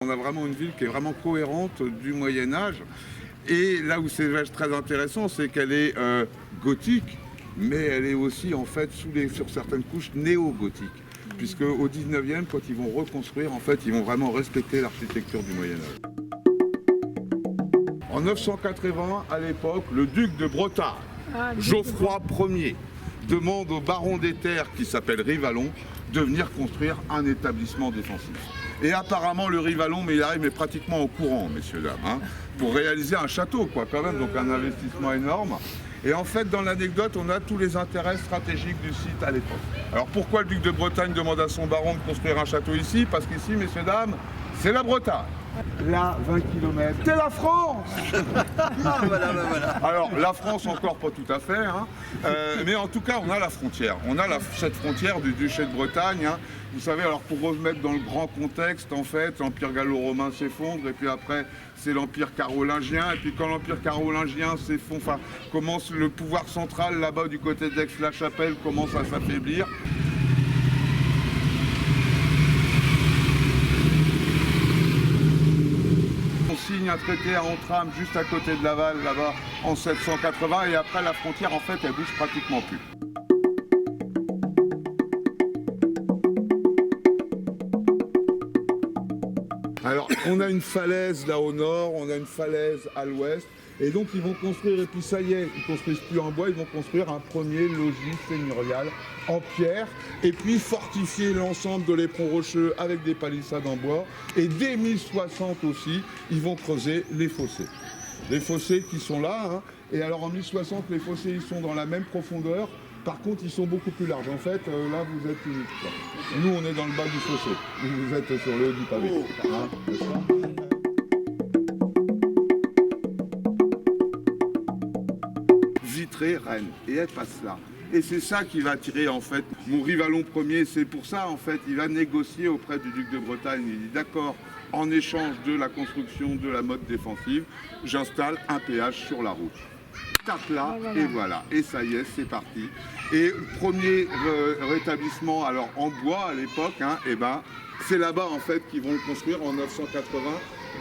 On a vraiment une ville qui est vraiment cohérente du Moyen-Âge. Et là où c'est très intéressant, c'est qu'elle est gothique, mais elle est aussi en fait sur certaines couches néo-gothiques. Puisque au 19e, quand ils vont reconstruire, en fait, ils vont vraiment respecter l'architecture du Moyen-Âge. En 980, à l'époque, le duc de Bretagne, Geoffroy Ier, demande au baron des terres, qui s'appelle Rivalon, de venir construire un établissement défensif. Et apparemment, le Rivalon, mais il arrive mais pratiquement au courant, messieurs, dames, hein, pour réaliser un château, quoi, quand même, donc un investissement énorme. Et en fait, dans l'anecdote, on a tous les intérêts stratégiques du site à l'époque. Alors pourquoi le duc de Bretagne demande à son baron de construire un château ici? Parce qu'ici, messieurs, dames, c'est la Bretagne. Là, 20 km, c'est la France. Ah, voilà. Alors, la France encore pas tout à fait, hein, mais en tout cas, on a la frontière. On a cette frontière du duché de Bretagne. Hein. Vous savez, alors pour remettre dans le grand contexte, en fait, l'Empire gallo-romain s'effondre, et puis après, c'est l'Empire carolingien. Et puis quand l'Empire carolingien s'effondre, enfin, commence le pouvoir central, là-bas, du côté d'Aix-la-Chapelle, commence à s'affaiblir. Signe un traité à Entrammes juste à côté de Laval, là-bas, en 780, et après la frontière, en fait, elle bouge pratiquement plus. Alors, on a une falaise là au nord, on a une falaise à l'ouest, et donc ils vont construire, et puis ça y est, ils construisent plus en bois, ils vont construire un premier logis seigneurial en pierre, et puis fortifier l'ensemble de l'éperon rocheux avec des palissades en bois, et dès 1060 aussi, ils vont creuser les fossés. Les fossés qui sont là, hein, et alors en 1060, les fossés ils sont dans la même profondeur, par contre ils sont beaucoup plus larges. En fait, là vous êtes unique. Nous on est dans le bas du fossé, vous êtes sur le haut du pavé. Hein, n'est-ce pas ? Vitré, Rennes, et elle passe là. Et c'est ça qui va attirer en fait mon Rivalon Ier. C'est pour ça en fait il va négocier auprès du duc de Bretagne. Il dit d'accord, en échange de la construction de la motte défensive, j'installe un péage sur la route. Tape là et voilà. Et ça y est, c'est parti. Et premier rétablissement alors en bois à l'époque, hein, et ben c'est là-bas en fait qu'ils vont le construire en 980.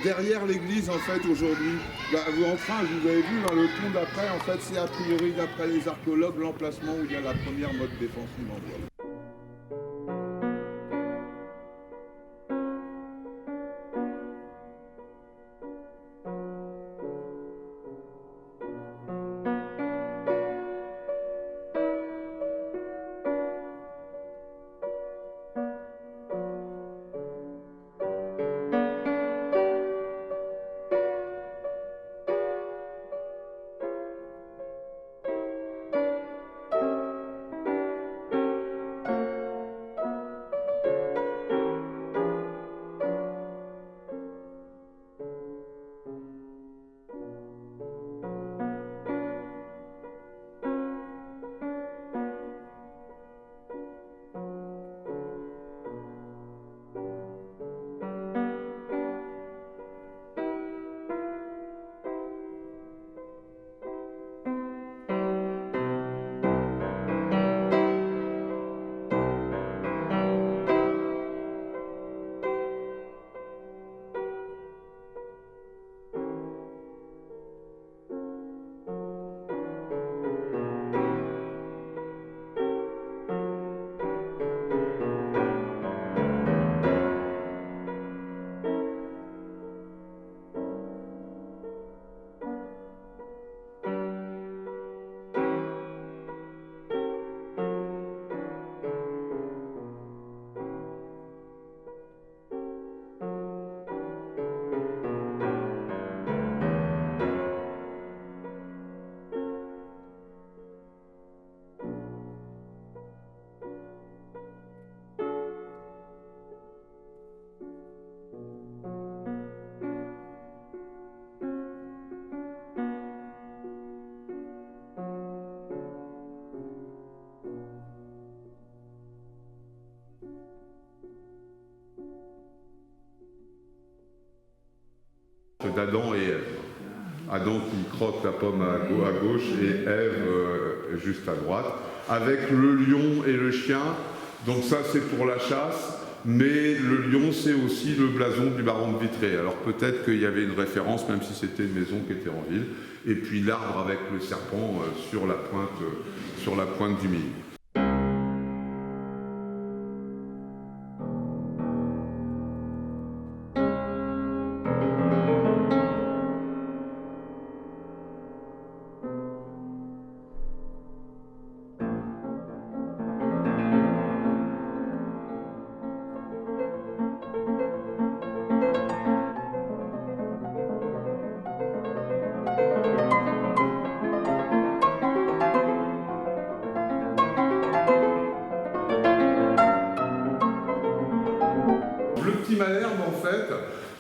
Derrière l'église, en fait, aujourd'hui, en train, vous avez vu, dans le pont d'après, en fait, c'est a priori, d'après les archéologues, l'emplacement où il y a la première motte défensive en bois. D'Adam et Ève. Adam qui croque la pomme à gauche et Ève juste à droite, avec le lion et le chien. Donc ça c'est pour la chasse. mais le lion, c'est aussi le blason du baron de Vitré. Alors peut-être qu'il y avait une référence, même si c'était une maison qui était en ville. Et puis l'arbre avec le serpent sur la pointe du milieu. Le petit Malherbe, en fait,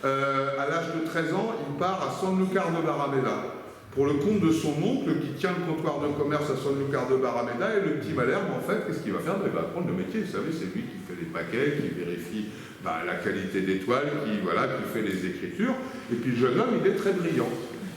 à l'âge de 13 ans, il part à Sanlúcar de Barrameda pour le compte de son oncle qui tient le comptoir de commerce à Sanlúcar de Barrameda. Et le petit Malherbe, en fait, qu'est-ce qu'il va faire? Il va apprendre le métier. Vous savez, c'est lui qui fait les paquets, qui vérifie la qualité des toiles, qui fait les écritures. Et puis le jeune homme, il est très brillant.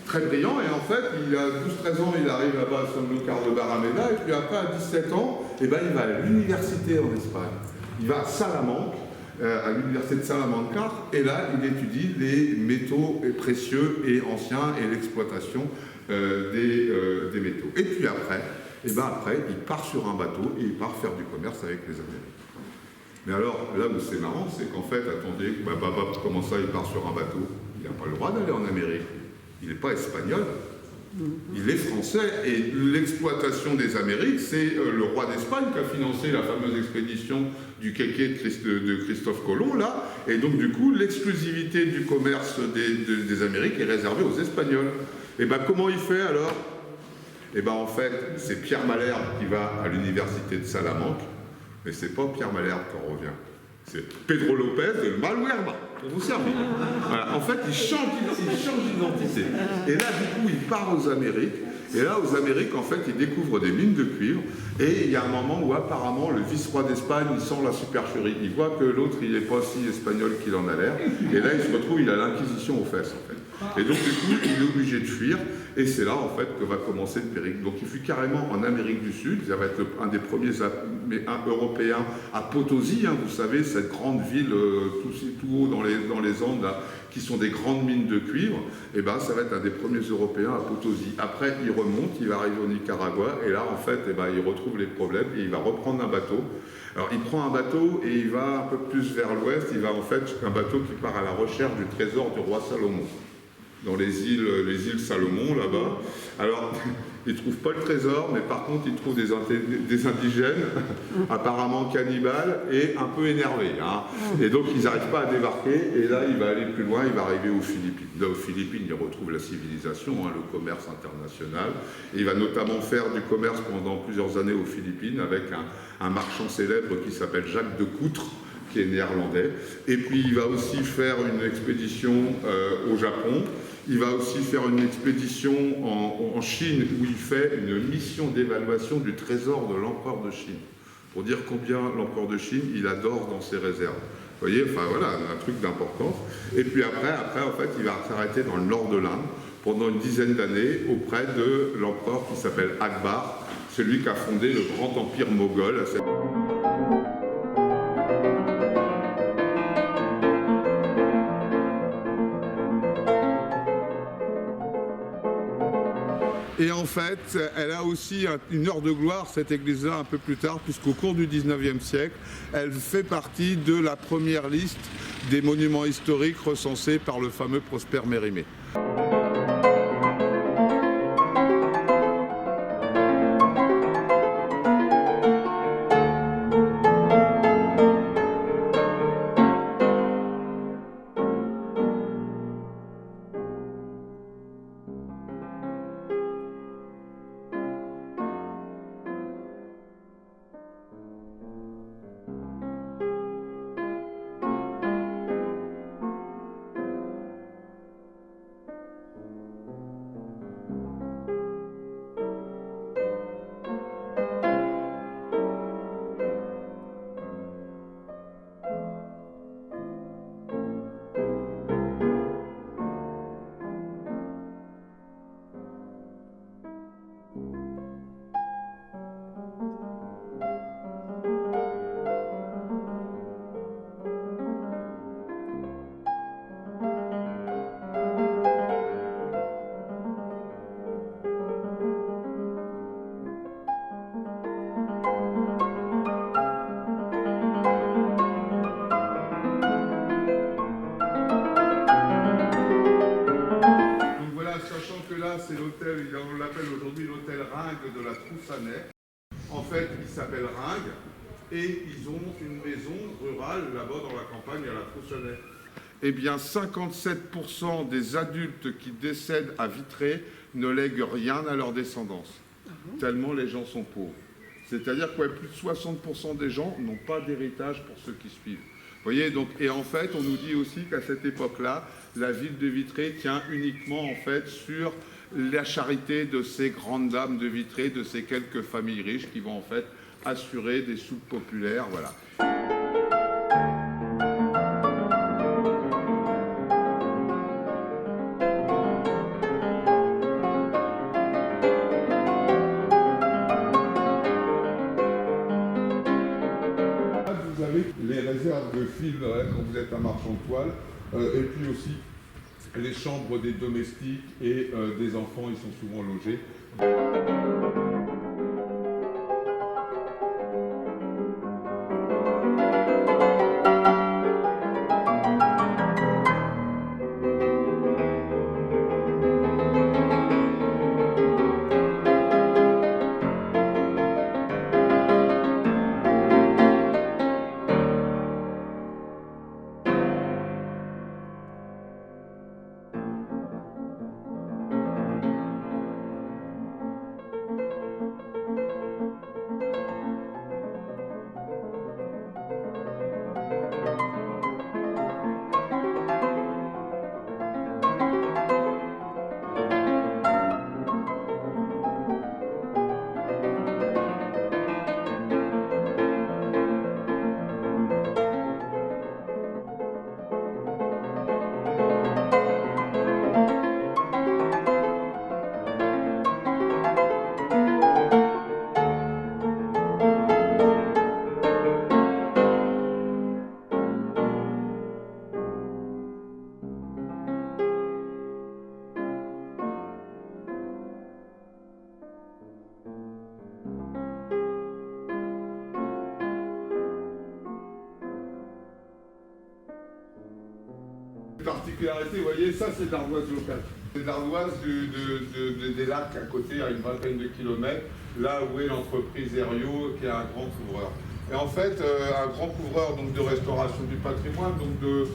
Très brillant, et en fait, il a 12-13 ans, il arrive là-bas à Sanlúcar de Barrameda, et puis après, à 17 ans, il va à l'université en Espagne. Il va à Salamanque, à l'université de Salamanca, et là, il étudie les métaux précieux et anciens et l'exploitation des métaux. Et puis après, il part sur un bateau et il part faire du commerce avec les Amériques. Mais alors, là où c'est marrant, c'est qu'en fait, attendez, comment ça, il part sur un bateau? Il n'a pas le droit d'aller en Amérique. Il n'est pas espagnol. Il est français, et l'exploitation des Amériques, c'est le roi d'Espagne qui a financé la fameuse expédition du kéké de Christophe Colomb, là, et donc du coup, l'exclusivité du commerce des Amériques est réservée aux Espagnols. Et bien, comment il fait alors? Et bien, en fait, c'est Pierre Malherbe qui va à l'université de Salamanque, mais c'est pas Pierre Malherbe qui en revient. C'est Pedro Lopez de Malherbe, pour vous servir. Voilà. En fait, il change d'identité. Et là, du coup, il part aux Amériques. Et là, aux Amériques, en fait, il découvre des mines de cuivre. Et il y a un moment où, apparemment, le vice-roi d'Espagne, il sent la supercherie. Il voit que l'autre, il n'est pas si espagnol qu'il en a l'air. Et là, il se retrouve, il a l'inquisition aux fesses, en fait. Et donc, du coup, il est obligé de fuir. Et c'est là, en fait, que va commencer le périple. Donc, il fuit carrément en Amérique du Sud. Ça va être un des premiers Européens à Potosí, hein, vous savez, cette grande ville tout haut dans les Andes, là, qui sont des grandes mines de cuivre. Et ben, ça va être un des premiers Européens à Potosí. Après, il remonte, il va arriver au Nicaragua. Et là, en fait, il retrouve les problèmes et il va reprendre un bateau. Alors, il prend un bateau et il va un peu plus vers l'ouest. Il va, en fait, un bateau qui part à la recherche du trésor du roi Salomon, dans les îles Salomon, là-bas. Alors, il ne trouve pas le trésor, mais par contre, il trouve des indigènes, apparemment cannibales, et un peu énervés. Hein. Et donc, ils n'arrivent pas à débarquer, et là, il va aller plus loin, il va arriver aux Philippines. Là, aux Philippines, il retrouve la civilisation, hein, le commerce international, et il va notamment faire du commerce pendant plusieurs années aux Philippines, avec un marchand célèbre qui s'appelle Jacques de Coutre, qui est néerlandais. Et puis, il va aussi faire une expédition au Japon. Il va aussi faire une expédition en Chine où il fait une mission d'évaluation du trésor de l'empereur de Chine, pour dire combien l'empereur de Chine, il adore dans ses réserves. Vous voyez, enfin voilà, un truc d'importance. Et puis après, en fait, il va s'arrêter dans le nord de l'Inde pendant une dizaine d'années auprès de l'empereur qui s'appelle Akbar, celui qui a fondé le grand empire moghol. Et en fait, elle a aussi une heure de gloire, cette église-là, un peu plus tard, puisqu'au cours du 19e siècle, elle fait partie de la première liste des monuments historiques recensés par le fameux Prosper Mérimée. aujourd'hui l'hôtel Ringue de la Troussanais. En fait, il s'appelle Ringue et ils ont une maison rurale là-bas dans la campagne à la Troussanais. Eh bien, 57% des adultes qui décèdent à Vitré ne lèguent rien à leur descendance, tellement les gens sont pauvres. C'est-à-dire que plus de 60% des gens n'ont pas d'héritage pour ceux qui suivent. Vous voyez, donc, et en fait, on nous dit aussi qu'à cette époque-là, la ville de Vitré tient uniquement en fait sur la charité de ces grandes dames de Vitré, de ces quelques familles riches qui vont en fait assurer des soupes populaires, voilà. Vous avez les réserves de fil quand vous êtes un marchand de toile, et puis aussi les chambres des domestiques et des enfants, ils sont souvent logés. Particularité, vous voyez, ça c'est de l'ardoise locale. C'est de l'ardoise des lacs à côté, à une vingtaine de kilomètres, là où est l'entreprise Herriot, qui est un grand couvreur. Et en fait, un grand couvreur donc, de restauration du patrimoine, donc de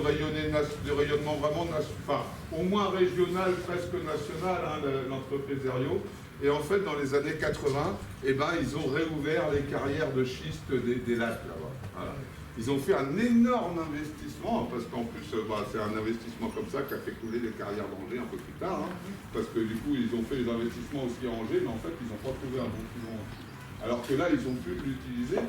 rayonnement vraiment, enfin, au moins régional, presque national, hein, l'entreprise Herriot. Et en fait, dans les années 80, eh ben, ils ont réouvert les carrières de schiste des lacs là-bas. Voilà. Ils ont fait un énorme investissement, parce qu'en plus, c'est un investissement comme ça qui a fait couler les carrières d'Angers un peu plus tard, hein, parce que du coup, ils ont fait les investissements aussi à Angers, mais en fait, ils n'ont pas trouvé un bon filon. Alors que là, ils ont pu l'utiliser.